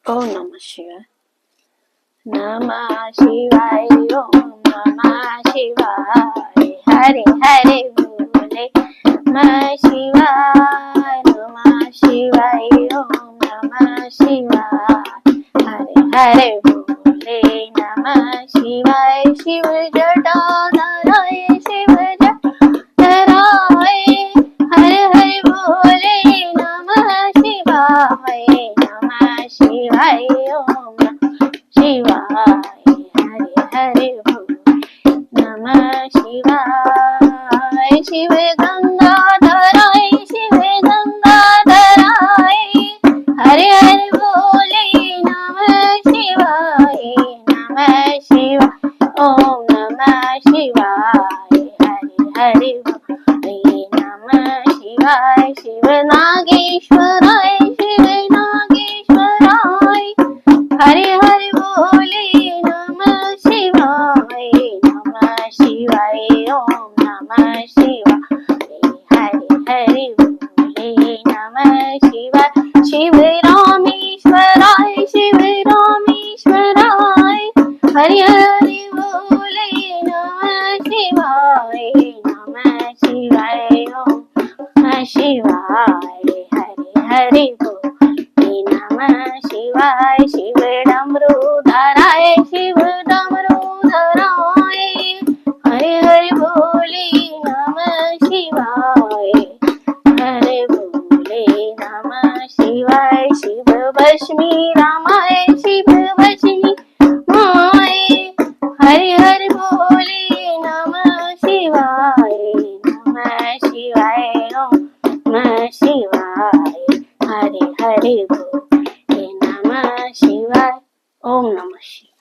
ओम नमः शिवाय। नमः शिवाय ओम नमः शिवाय। हरे हरे बोले नमः शिवाय। नमः शिवाय ओम नमः शिवाय। हरे हरे बोले नमः शिवाय। शिव जटाधराय शिव जटाधराय। हरे हरे बोले नमः शिवाय। नमः शिवाय ओम शिवाय। हरे हरे बोले नमः शिवाय। शिव गंगाधराय शिव गंगाधराय। हरे हरे बोले नमः शिवाय। नमः शिवाय ओम नमः शिवाय। हरे हरे बोले नमः शिवाय। शिव नागेश्वराय शिव नागेश्वराय। हरे हरे बोले नमः शिवाय। नमः शिवाय ओम नमः शिवाय। हरे हरे बोले नमः शिवाय। शिव रामेश्वराय शिव रामेश्वराय। हरे हरे बोले नमः शिवाय। नमः शिवाय ओम नमः शिवाय। हरे हरे बोले नमः शिवाय। शिव डमरूधराय शिव डमरूधराय। हरे हरे बोले नमः शिवाय। हरे बोले नमः शिवाय। शिव भस्मी रामाय शिव भस्मी माय। हरे हरे बोले नमः शिवाय। नमः शिवाय ओम नमः शिवाय। हरे हरे बोले नमः शिवाय। ओम नमः शिवाय।